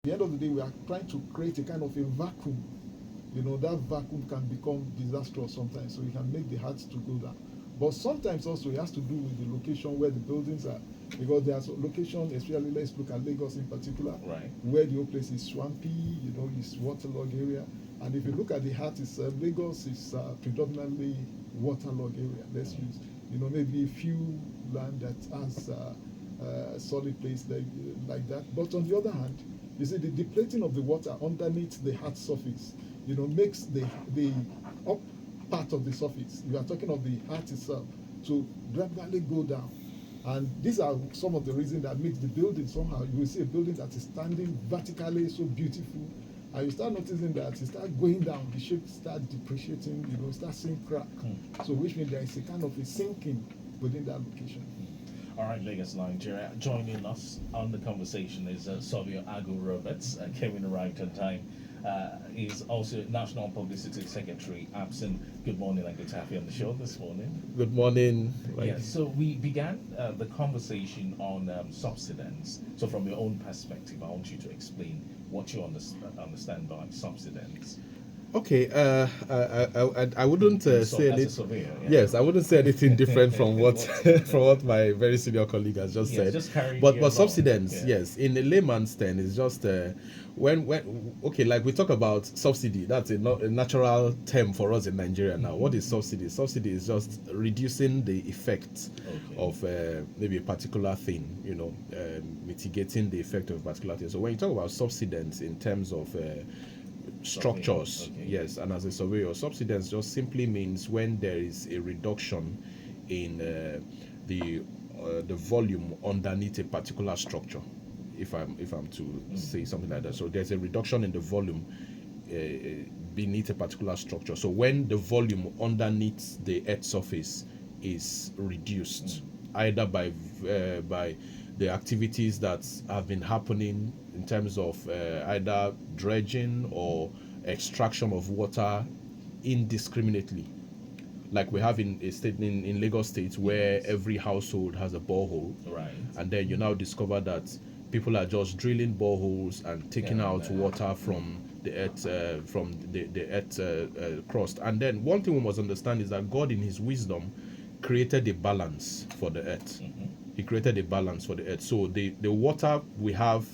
the end of the day, we are trying to create a kind of a vacuum. That vacuum can become disastrous sometimes, so it can make the heart to go down. But sometimes also it has to do with the location where the buildings are, because there's location, especially let's look at Lagos in particular, Right. where the whole place is swampy, it's waterlogged area. And if you look at the heart itself, Lagos is predominantly waterlogged area. Let's use, maybe a few land that has solid place like that. But on the other hand, you see the depleting of the water underneath the hard surface, makes the up part of the surface, you are talking of the heart itself, to gradually go down. And these are some of the reasons that makes the building somehow, you will see a building that is standing vertically so beautiful, and you start noticing that it start going down, the shape start depreciating, start seeing crack. So which means there is a kind of a sinking within that location. All right, Lagos, Nigeria. Joining us on the conversation is Savio Agu Roberts. Kevin arrived on time. He's also National Publicity Secretary, APSIN. Good morning and good to have you on the show this morning. Good morning. Yeah, so we began the conversation on subsidence. So from your own perspective, I want you to explain what you understand by subsidence. Okay, I wouldn't say as a anything. surveyor, yeah. Yes, I wouldn't say anything different from what from what my very senior colleague has just said. Just carry but your subsidence, yeah. yes, in a layman's term, is just when okay, like we talk about subsidy. That's a natural term for us in Nigeria now. What is subsidy? Subsidy is just reducing the effect of maybe a particular thing. Mitigating the effect of a particular thing. So when you talk about subsidence in terms of structures, yes, and as a surveyor, subsidence just simply means when there is a reduction in the volume underneath a particular structure, if I'm to say something like that. So there's a reduction in the volume beneath a particular structure. So when the volume underneath the earth surface is reduced, either by the activities that have been happening in terms of either dredging or extraction of water indiscriminately, like we have in a state in Lagos State, where every household has a borehole, right? And then you now discover that people are just drilling boreholes and taking out water from the earth crust. And then one thing we must understand is that God, in His wisdom, created a balance for the earth. He created a balance for the earth. So the water we have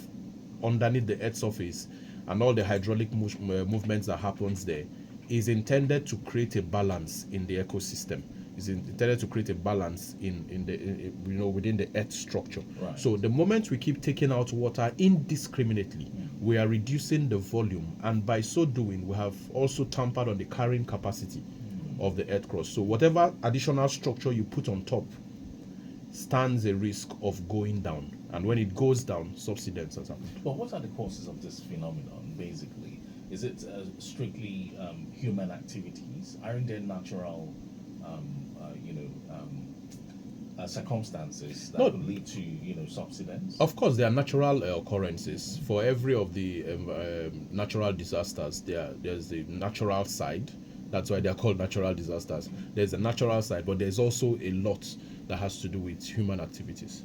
underneath the earth surface and all the hydraulic movements that happens there is intended to create a balance in the ecosystem. Is intended to create a balance in the within the earth structure. Right. So the moment we keep taking out water indiscriminately, we are reducing the volume, and by so doing, we have also tampered on the carrying capacity of the earth crust. So whatever additional structure you put on top stands a risk of going down, and when it goes down, subsidence has happened. But what are the causes of this phenomenon, basically? Is it strictly human activities? Aren't there natural circumstances that could lead to subsidence? Of course, there are natural occurrences. For every of the natural disasters, there's the natural side. That's why they're called natural disasters. There's a natural side, but there's also a lot that has to do with human activities.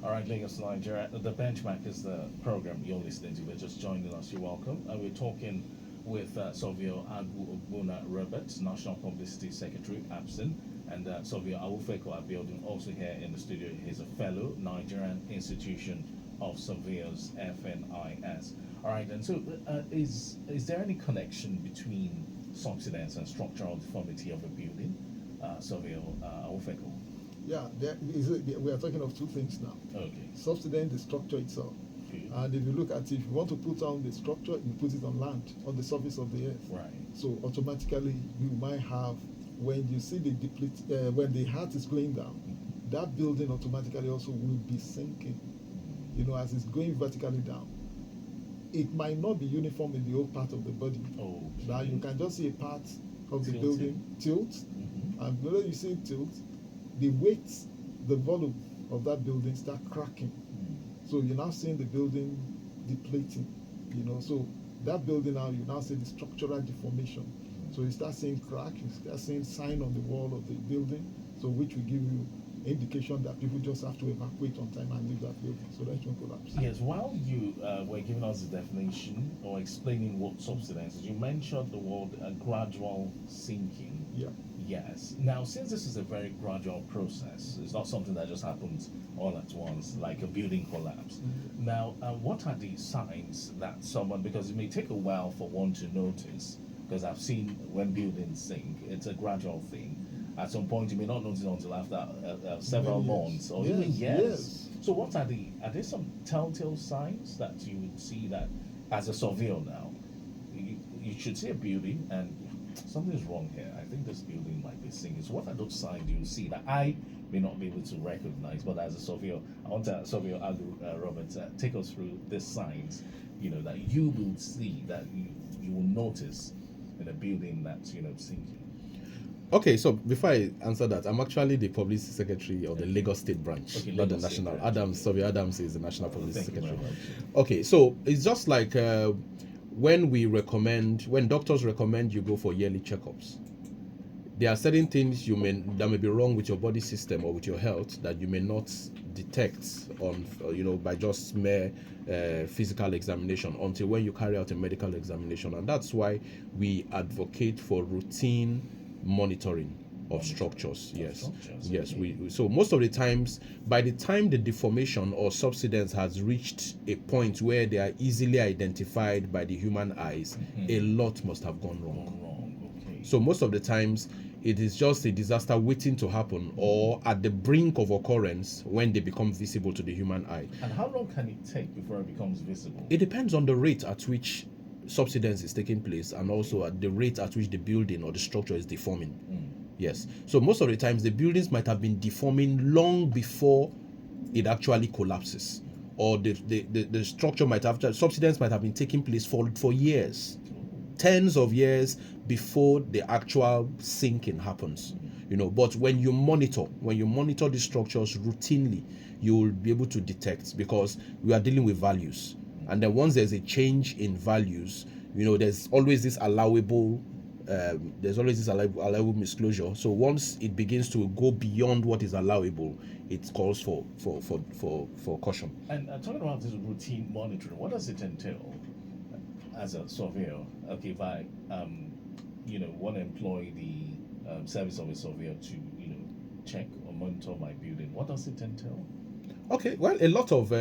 All right, Lagos, Nigeria. The Benchmark is the program you're listening to. We're just joining us. You're welcome. We're talking with Savio Agu Roberts, National Publicity Secretary, APSIN, and Savio Awufeko Abiodun, also here in the studio. He's a fellow, Nigerian Institution of Surveyors, FNIS. All right, and so is there any connection between subsidence and structural deformity of a building? Savio Awufeko. Yeah, we are talking of two things now. Okay. Subsidence, the structure itself. Okay. And if you look at it, if you want to put down the structure, you put it on land, on the surface of the earth. Right. So automatically, you might have, when you see the when the heart is going down, that building automatically also will be sinking. As it's going vertically down. It might not be uniform in the whole part of the body. Okay. Now you can just see a part of the Tilting. building tilt, and when you see it tilt, the weight, the volume of that building start cracking. So you're now seeing the building depleting, so that building now, you now see the structural deformation. So you start seeing crack, you start seeing sign on the wall of the building, so which will give you indication that people just have to evacuate on time and leave that building so that it won't collapse. Yes, while you were giving us the definition or explaining what subsidence is, you mentioned the word gradual sinking. Yeah. Yes. Now, since this is a very gradual process, it's not something that just happens all at once, like a building collapse. Now, what are the signs that someone, because it may take a while for one to notice, because I've seen when buildings sink, it's a gradual thing. At some point, you may not notice until after several Many years. months or Yes, even years. yes. So, what are there some telltale signs that you would see that as a surveyor now, you should see a building and something's wrong here. I think this building might be sinking. So, what are those signs you see that I may not be able to recognize, but as a surveyor, I want Surveyor Agu Robert take us through these signs, that you will see, that you will notice in a building that's sinking. Okay, so before I answer that, I'm actually the publicity secretary of the Lagos State branch, Okay, not the Lagos State national. branch, Adams, okay. Surveyor Adams is the national publicity Thank you secretary. very much. Okay, so it's just like when doctors recommend you go for yearly checkups. There are certain things that may be wrong with your body system or with your health that you may not detect by just mere physical examination until when you carry out a medical examination, and that's why we advocate for routine monitoring of structures. Yes, yes. So most of the times, by the time the deformation or subsidence has reached a point where they are easily identified by the human eyes, a lot must have gone wrong. Okay. So most of the times, it is just a disaster waiting to happen or at the brink of occurrence when they become visible to the human eye. And how long can it take before it becomes visible? It depends on the rate at which subsidence is taking place and also at the rate at which the building or the structure is deforming. Yes. So most of the times the buildings might have been deforming long before it actually collapses, or the structure subsidence might have been taking place for years, tens of years before the actual sinking happens. But when you monitor the structures routinely, you will be able to detect, because we are dealing with values. And then once there's a change in values, there's always this allowable disclosure. So once it begins to go beyond what is allowable, it calls for caution. And talking about this routine monitoring, what does it entail as a surveyor? Okay, if I want to employ the service of a surveyor to check or monitor my building, what does it entail? Okay, well, a lot of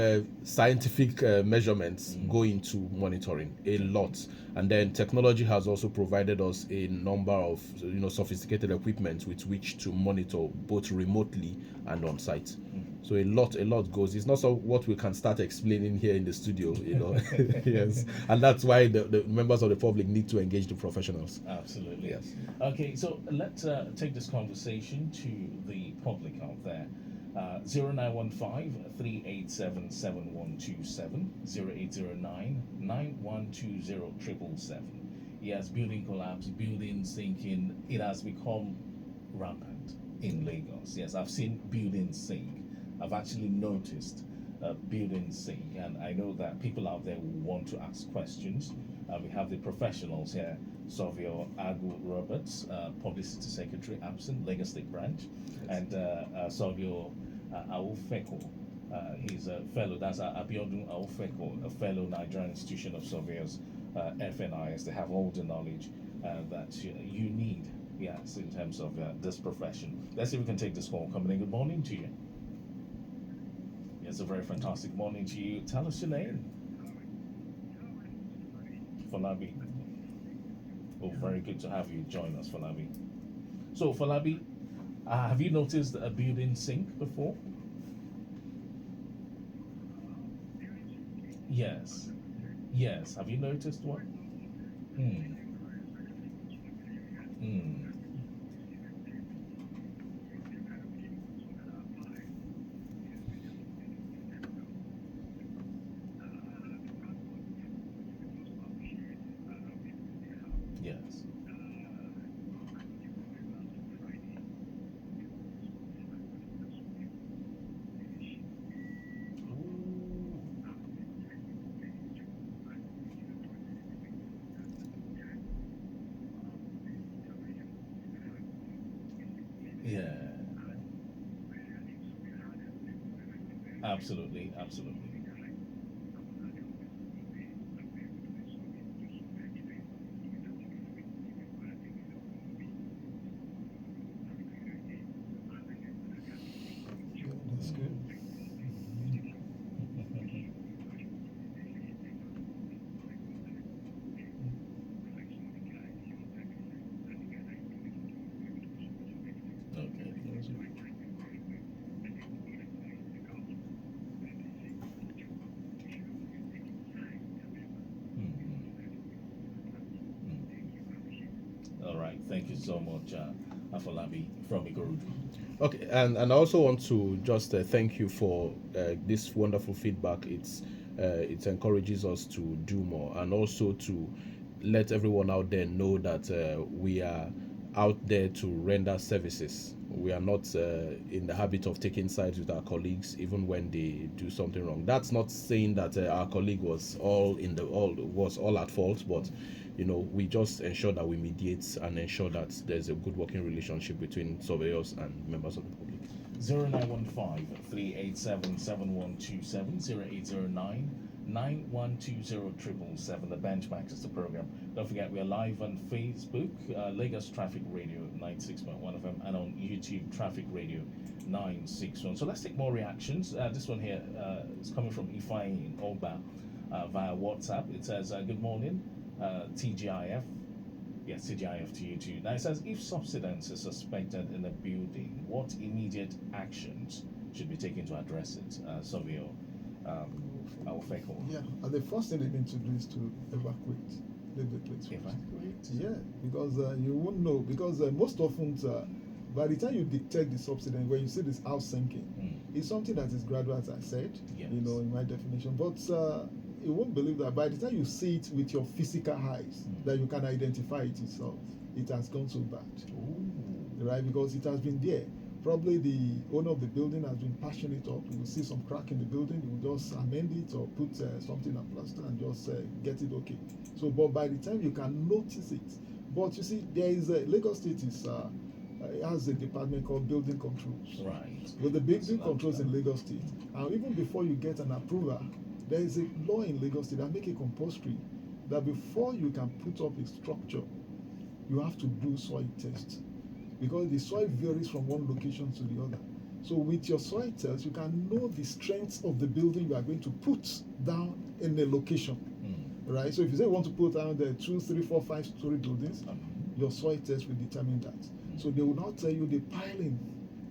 scientific measurements go into monitoring, a lot, and then technology has also provided us a number of sophisticated equipment with which to monitor both remotely and on site. So a lot goes. It's not so what we can start explaining here in the studio, Yes, and that's why the members of the public need to engage the professionals. Absolutely. Yes. Okay, so let's take this conversation to the public out there. 0915-387-7127, 0809-9120-777. Yes, building collapse, building sinking, it has become rampant in Lagos. Yes, I've seen buildings sink. I've actually noticed buildings sink, and I know that people out there will want to ask questions. We have the professionals here, Surveyor Agu Roberts, Publicity Secretary, absent, Lagos State Branch, and Surveyor Awofeko. He's a fellow, that's Abiodun Awofeko, a fellow Nigerian Institution of Surveyors, FNIS. They have all the knowledge that you need, yes, in terms of this profession. Let's see if we can take this call. Coming in, good morning to you. Yes, a very fantastic morning to you. Tell us your name. Falabi. Oh, very good to have you join us, Falabi. So, Falabi, have you noticed a building sink before? Yes. Yes. Have you noticed one? Hmm. Hmm. Yes. Yeah. Absolutely, absolutely. Yeah, that's good. Okay. Mhm. All right. Thank you so much, Afolabi from Ikorodu. Okay, and I also want to just thank you for this wonderful feedback. It encourages us to do more, and also to let everyone out there know that we are out there to render services. We are not in the habit of taking sides with our colleagues, even when they do something wrong. That's not saying that our colleague was all at fault, but we just ensure that we mediate and ensure that there's a good working relationship between surveyors and members of the public. 0915 387 7127 0809 9120 The Benchmark is the program. Don't forget, we are live on Facebook, Lagos Traffic Radio 96.1 FM, and on YouTube, Traffic Radio 961. So let's take more reactions. This one here is coming from Ifeanyi in Ogba via WhatsApp. It says, good morning, TGIF. Yes, TGIF to you too. Now it says, if subsidence is suspected in a building, what immediate actions should be taken to address it? Savio, our FECO. Yeah, and the first thing they need to do is to evacuate, leave the place. first. Evacuate? Yeah, because you won't know. Because most often, by the time you detect the subsidence, when you see this house sinking, it's something that is gradual, as I said, Yes. in my definition. But you won't believe that by the time you see it with your physical eyes, that you can identify it itself, it has gone so bad, Ooh. right? Because it has been there. Probably the owner of the building has been patching it up. You will see some crack in the building. You will just amend it or put something on plaster and just get it okay. So, but by the time you can notice it, but you see, there is Lagos State has a department called Building Controls. Right. With the building So controls in Lagos State, and even before you get an approval, there is a law in Lagos State that make it compulsory that before you can put up a structure, you have to do soil test, because the soil varies from one location to the other. So with your soil test, you can know the strength of the building you are going to put down in a location, right? So if you say you want to put down the 2, 3, 4, 5-story buildings, your soil test will determine that. So they will now tell you the piling,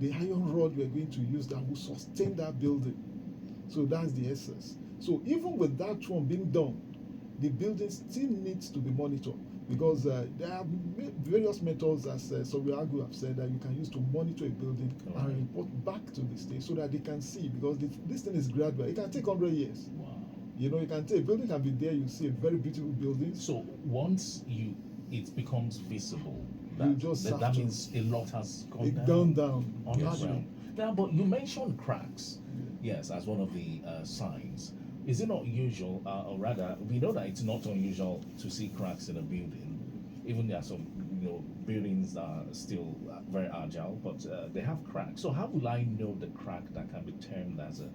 the iron rod you are going to use that will sustain that building. So that's the essence. So even with that one being done, the building still needs to be monitored, because there are various methods, as Sobiagu have said, that you can use to monitor a building and report back to the state so that they can see, because this thing is gradual. It can take 100 years. Wow. You can take a building can be there, you see a very beautiful building. So once it becomes visible, You just that have to- means a lot has gone It down. gone down. Underground. Now, but you mentioned cracks, yes, as one of the signs. Is it not usual, or rather, we know that it's not unusual to see cracks in a building. Even there are some, buildings that are still very agile, but they have cracks. So how will I know the crack that can be termed as a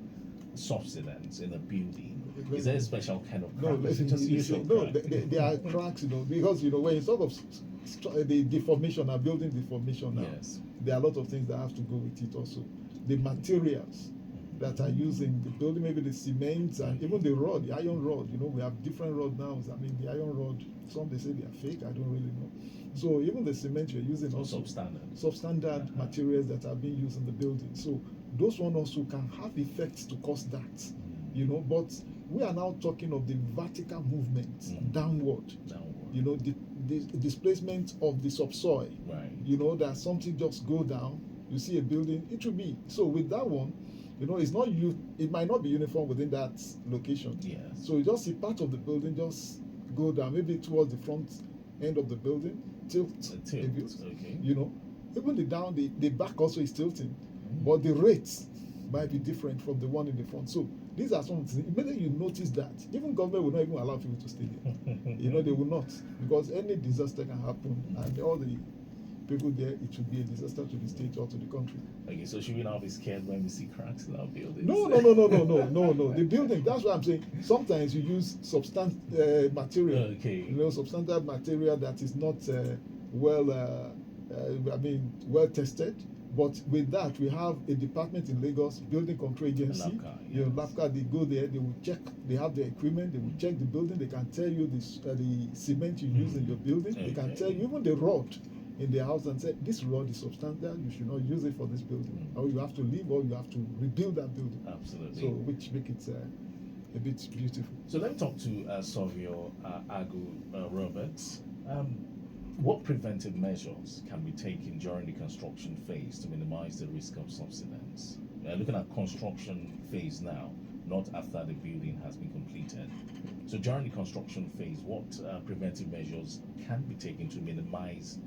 subsidence in a building? Is there a special kind of crack? No, Is it just usual no, crack? there are cracks, because when you talk of the deformation, a building deformation now, Yes. there are a lot of things that have to go with it also. The materials that are used in the building, maybe the cement and even the rod, the iron rod. We have different rod now. I mean, the iron rod, some they say they are fake, I don't really know. So even the cement you're using also substandard materials that are being used in the building. So those ones also can have effects to cause that, but we are now talking of the vertical movement downward. The displacement of the subsoil. Right. That something just go down, you see a building, it will be. So with that one, it's not it might not be uniform within that location. Yes. So you just see part of the building just go down, maybe towards the front end of the building, tilt a bit. Okay. Even the back also is tilting, but the rates might be different from the one in the front. So these are some things. Immediately you notice that, even government will not even allow people to stay there. They will not, because any disaster can happen, and all the people there, it will be a disaster to the state or to the country. Okay, so should we not be scared when we see cracks in our buildings? No. The building. That's what I'm saying. Sometimes you use material. Okay. Substantial material that is not well tested. But with that, we have a department in Lagos, Building Control Agency. LAPCA, yes. LAPCA, they go there, they will check, they have the equipment, they will check the building, they can tell you the cement you use in your building, they can tell you even the rod in the house and say, this rod is substantial, you should not use it for this building. Or you have to leave, or you have to rebuild that building. Absolutely. So, which make it a bit beautiful. So let me talk to Savio Agu Roberts. What preventive measures can be taken during the construction phase to minimize the risk of subsidence? We are looking at construction phase now, not after the building has been completed. So during the construction phase, what preventive measures can be taken to minimize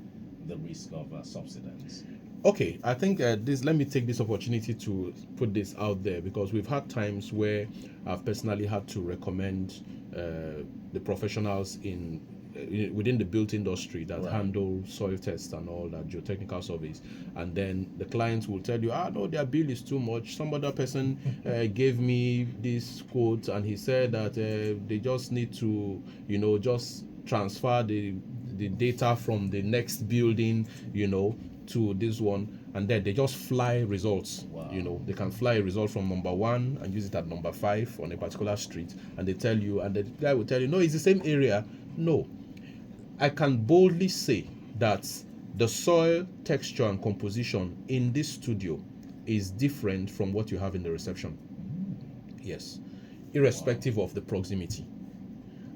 the risk of subsidence? Okay, I think let me take this opportunity to put this out there, because we've had times where I've personally had to recommend the professionals within the built industry that handle soil tests and all that, geotechnical surveys, and then the clients will tell you, no, their bill is too much. Some other person gave me this quote and he said that they just need to just transfer the data from the next building to this one, and then they just fly results. Wow. They can fly a result from number 1 and use it at number 5 on a particular street, and they tell you, and the guy will tell you, no, it's the same area. No, I can boldly say that the soil texture and composition in this studio is different from what you have in the reception. Yes, irrespective of the proximity.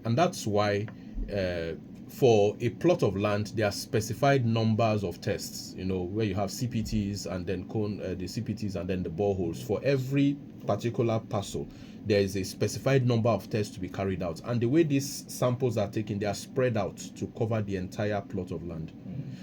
And that's why for a plot of land, there are specified numbers of tests, where you have CPTs and then the CPTs and then the boreholes. For every particular parcel, there is a specified number of tests to be carried out. And the way these samples are taken, they are spread out to cover the entire plot of land.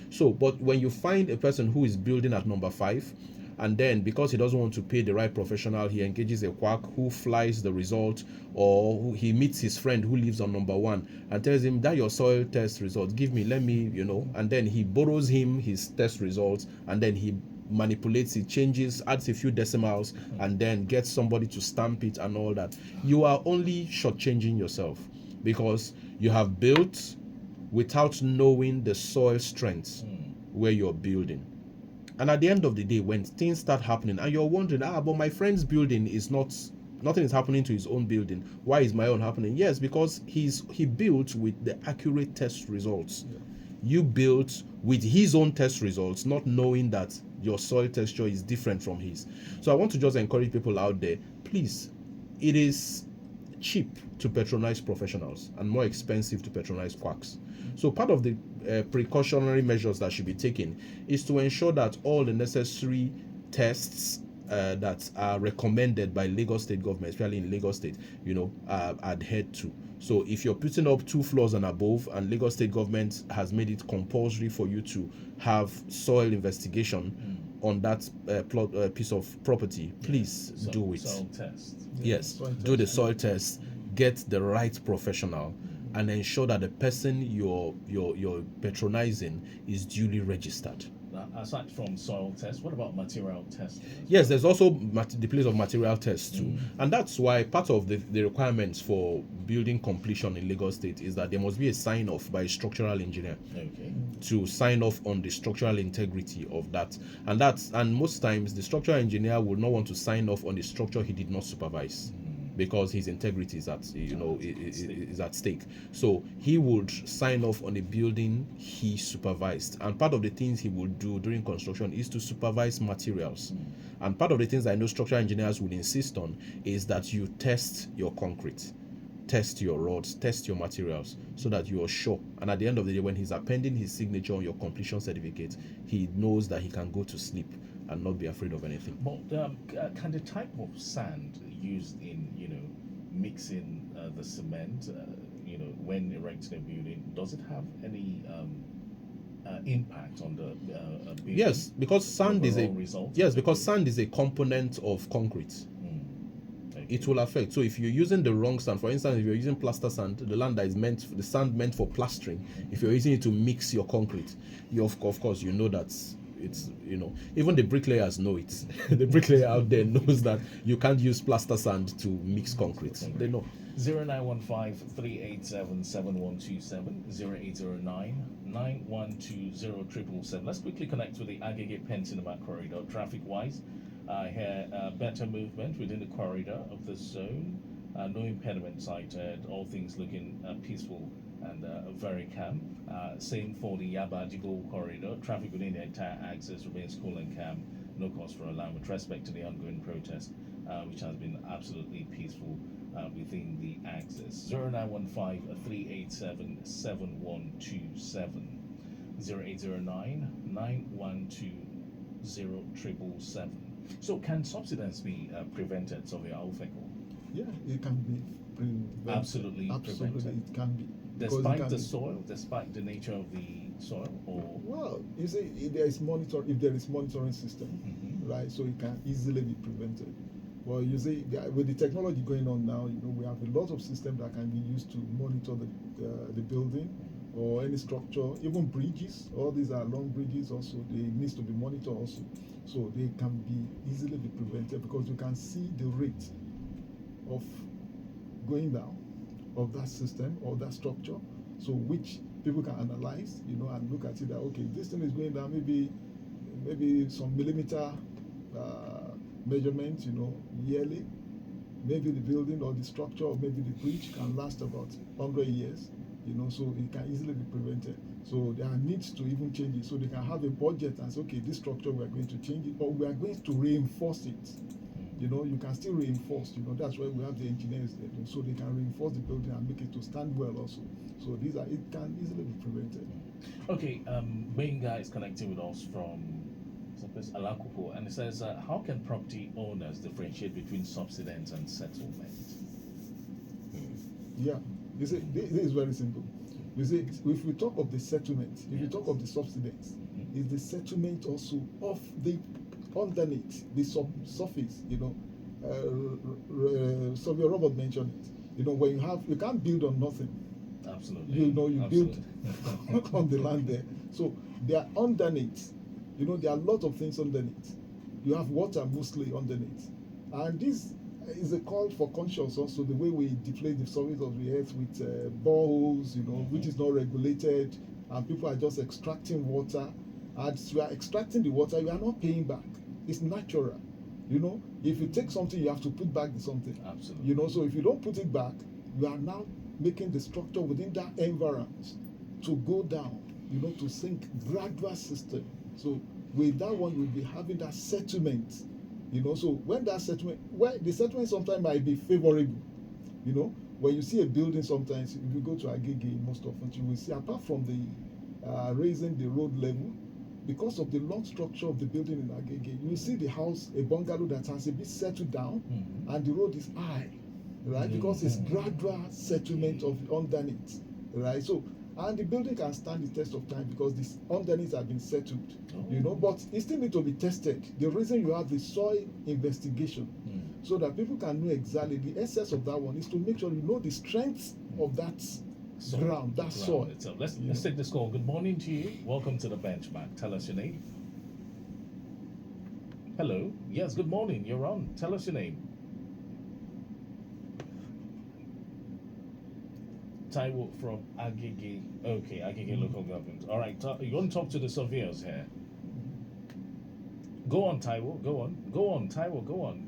So, but when you find a person who is building at number 5, and then because he doesn't want to pay the right professional, he engages a quack who flies the result, or he meets his friend who lives on number 1 and tells him, that your soil test result, let me, and then he borrows him his test results, and then he manipulates it, changes, adds a few decimals, and then gets somebody to stamp it and all that. You are only shortchanging yourself, because you have built without knowing the soil strengths where you're building. And at the end of the day, when things start happening and you're wondering, but my friend's building is nothing is happening to his own building, why is my own happening? Yes, because he built with the accurate test results. You built with his own test results, not knowing that your soil texture is different from his. So I want to just encourage people out there, please, it is cheap to patronize professionals and more expensive to patronize quacks. So part of the precautionary measures that should be taken is to ensure that all the necessary tests that are recommended by Lagos State government, especially in Lagos State, are adhered to. So if you're putting up 2 floors and above, and Lagos State government has made it compulsory for you to have soil investigation on that piece of property, please do it. Soil test. Yes, do the soil test, get the right professional, and ensure that the person you're patronizing is duly registered. Aside from soil tests, what about material testing? Yes, there's also the place of material tests too. And that's why part of the requirements for building completion in Lagos State is that there must be a sign-off by a structural engineer to sign off on the structural integrity of that. And most times the structural engineer will not want to sign off on the structure he did not supervise, because his integrity is at stake. So he would sign off on a building he supervised. And part of the things he will do during construction is to supervise materials. And part of the things I know structural engineers would insist on is that you test your concrete, test your rods, test your materials, so that you are sure. And at the end of the day, when he's appending his signature on your completion certificate, he knows that he can go to sleep and not be afraid of anything. But can the type of sand used in mixing the cement when erecting a building, does it have any impact on the building? Yes, because sand is result? sand is a component of concrete. Okay. it will affect. So if you're using the wrong sand, for instance, if you're using plaster sand, the land that is the sand meant for plastering, if you're using it to mix your concrete, you of course you know that it's, even the bricklayers know it. The bricklayer out there knows that you can't use plaster sand to mix concrete. They know. 0915-387-7127, 0809-9120-777. Let's quickly connect with the Agege Pentinema corridor. Traffic-wise, here better movement within the corridor of the zone. No impediment cited. All things looking peaceful and very calm. Same for the Yaba Jibo corridor. Traffic within the entire axis remains cool and calm. No cause for alarm with respect to the ongoing protest, which has been absolutely peaceful within the axis. 0915-387-7127, 0809-9120-777. So can subsidence be prevented, Sylvia Aufeko? Yeah, it can be prevented. Absolutely prevented. It can be. Because it Despite can the be- soil, despite the nature of the soil, or Well, you see, if there is monitoring system, Mhm. right, so it can easily be prevented. Well, you see, with the technology going on now, we have a lot of systems that can be used to monitor the building or any structure, even bridges. All these are long bridges also. They needs to be monitored also, so they can be easily be prevented because you can see the rate of going down of that system or that structure, so which people can analyze, and look at it that okay, this thing is going down, maybe some millimeter measurement, yearly. Maybe the building or the structure or maybe the bridge can last about 100 years, so it can easily be prevented. So there are needs to even change it, so they can have a budget and say, okay, this structure we are going to change it, or we are going to reinforce it. You can still reinforce, that's why we have the engineers there, so they can reinforce the building and make it to stand well also. So it can easily be prevented. Okay, Benga is connecting with us from Alakupo, and it says, how can property owners differentiate between subsidence and settlement? Yeah, you see, this is very simple. You see, if we talk of the settlement, if you Yes. talk of the subsidence, Mhm. is the settlement also of the underneath the surface. Sylvia Robert mentioned it. When you can't build on nothing. Absolutely. You Absolutely. build on the land there. So they are underneath. There are a lot of things underneath. You have water mostly underneath, and this is a call for conscience also. The way we deflate the surface of the earth with boreholes, which is not regulated, and people are just extracting water. As you are extracting the water, you are not paying back. It's natural. If you take something, you have to put back the something. Absolutely. So if you don't put it back, you are now making the structure within that environment to go down, to sink, gradual system. So with that one, you'll be having that settlement, so when the settlement sometimes might be favorable, when you see a building sometimes, if you go to Agege most often, you will see, apart from the raising the road level, because of the long structure of the building in Agege, you will see the house, a bungalow that has a bit settled down, Mhm. and the road is high, right? Because it's Mhm. gradual settlement of underneath, right? So, and the building can stand the test of time because this underneath have been settled, but it still need to be tested. The reason you have the soil investigation, so that people can know exactly the essence of that one, is to make sure you know the strength of that ground, that soil. itself. Let's take this call. Good morning to you. Welcome to the Benchmark. Tell us your name. Hello. Yes, good morning. You're on. Tell us your name. Taiwo from Agege. Okay, Agege local government. All right. You want to talk to the surveyors here? Go on, Taiwo. Go on. Go on, Taiwo. Go on.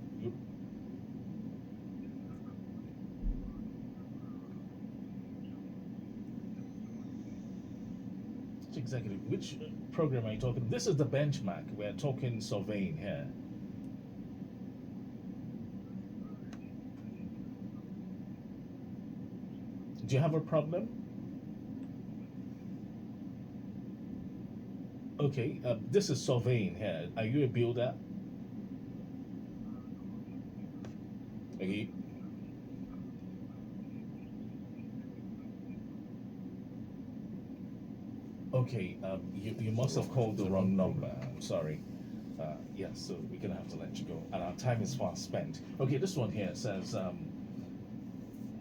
Executive, which program are you talking? This is the Benchmark. We're talking surveying here. Do you have a problem? Okay, this is surveying here. Are you a builder? Okay. Okay, you must have called the wrong number. I'm sorry. yeah, so we're gonna have to let you go, and our time is fast spent. Okay, this one here says,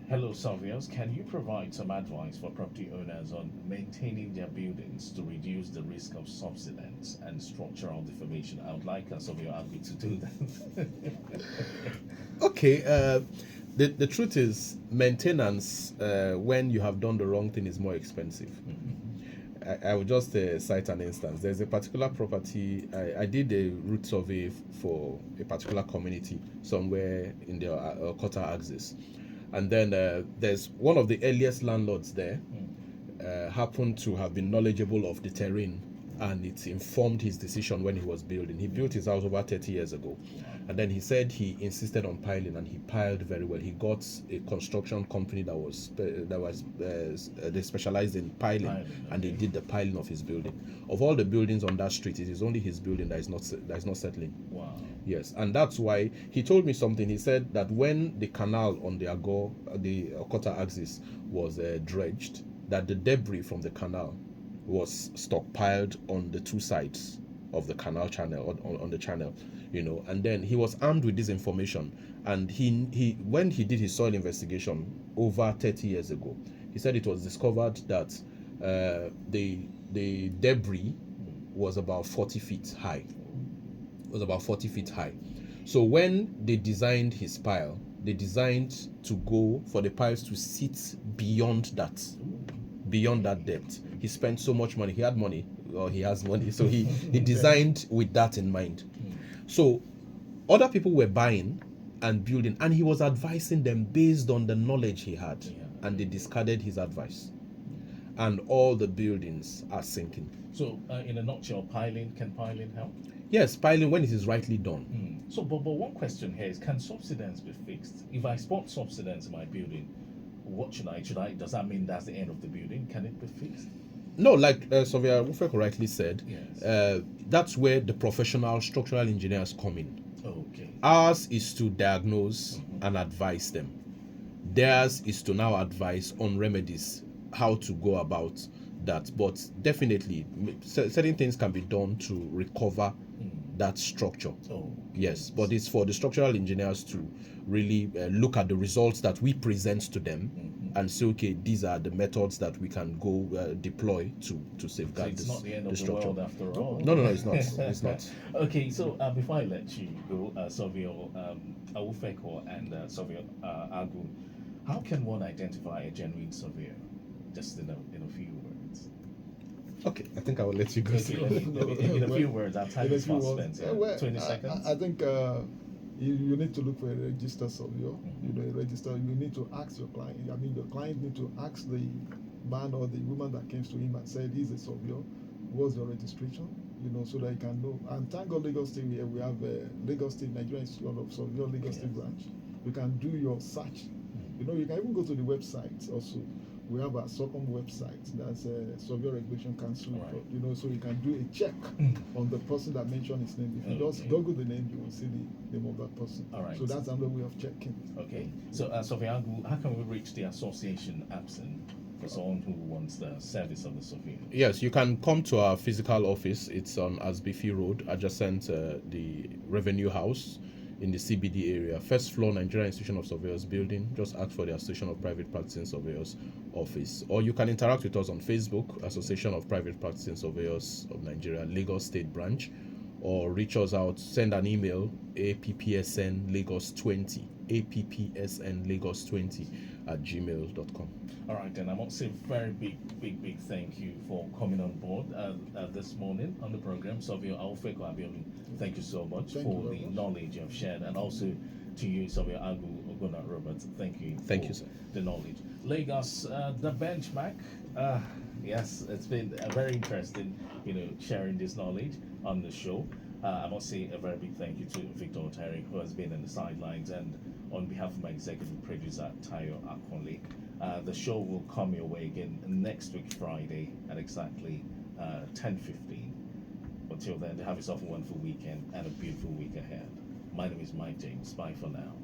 "Hello, Savios. Can you provide some advice for property owners on maintaining their buildings to reduce the risk of subsidence and structural deformation?" I would like Savio Agui to do that. Okay, the truth is, maintenance when you have done the wrong thing is more expensive. I will just cite an instance. There's a particular property. I did a route survey for a particular community somewhere in the Okota axis. And then there's one of the earliest landlords there happened to have been knowledgeable of the terrain, and it informed his decision when he was building. He built his house over 30 years ago. And then he said he insisted on piling, and he piled very well. He got a construction company they specialized in piling, and they did the piling of his building. Of all the buildings on that street, it is only his building that is not settling. Wow. Yes, and that's why he told me something. He said that when the canal on the Okota axis was dredged, that the debris from the canal was stockpiled on the two sides of the canal channel, on the channel, and then he was armed with this information, and he when he did his soil investigation over 30 years ago, he said it was discovered that the debris was about 40 feet high. So when they designed his pile, they designed to go for the piles to sit beyond that depth. He spent so much money. He had money, or he has money, so he designed with that in mind. So other people were buying and building, and he was advising them based on the knowledge he had, and they discarded his advice, and all the buildings are sinking. So, in a nutshell, can piling help? Yes, piling when it is rightly done. So, but one question here is, can subsidence be fixed? If I spot subsidence in my building, what should I? Does that mean that's the end of the building? Can it be fixed? No, like Sovia Wufek rightly said, Yes. That's where the professional structural engineers come in. Okay. Ours is to diagnose and advise them. Theirs is to now advise on remedies, how to go about that. But definitely, certain things can be done to recover that structure. Oh. Yes, but it's for the structural engineers to really look at the results that we present to them and say, okay, these are the methods that we can go deploy to safeguard So it's not the end of the structure. world after all. No, it's not. It's not. Okay, so before I let you go, Savio Awufeko and Savio Agu, how can one identify a genuine surveyor? Just in a few words. Okay, I think I will let you go. Okay, in a few words, our time In a is few fast words. spent. Well, 20 seconds. I think you need to look for a registered surveyor. You need to ask your client. I mean, the client need to ask the man or the woman that came to him and said, he's a surveyor. What's your registration? So that you can know. And thank God, Lagos State, we have Lagos State Nigeria Institute of Surveyor, Lagos State branch. You can do your search. You can even go to the website also. We have a SOCOM website, that's Surveyor Regulation Council, Right. So you can do a check on the person that mentioned his name. If you just Google the name, you will see the name of that person. All right. So that's another way of checking. Okay, so Savio Agu, how can we reach the association APSIN for someone who wants the service of the surveyor? Yes, you can come to our physical office. It's on Asbifi Road, adjacent the Revenue House in the CBD area. First floor, Nigeria Institution of Surveyors building. Just ask for the Association of Private Practicing Surveyors office. Or you can interact with us on Facebook, Association of Private Practicing Surveyors of Nigeria, Lagos State branch. Or reach us out, send an email, appsnlagos20, appsnlagos20 @gmail.com. All right, then I must say very big thank you for coming on board this morning on the program. Savio Awufeko Abiodun, thank you so much for the knowledge you have shared, and also to you, Savio Agu Ogona Roberts, thank you Thank you, sir. the knowledge. Lagos, the benchmark. Yes, it's been very interesting, sharing this knowledge on the show. I must say a very big thank you to Victor Oteri, who has been in the sidelines, and on behalf of my executive producer, Tayo Akonle. The show will come your way again next week, Friday, at exactly 10:15. Until then, have yourself a wonderful weekend and a beautiful week ahead. My name is Mike James. Bye for now.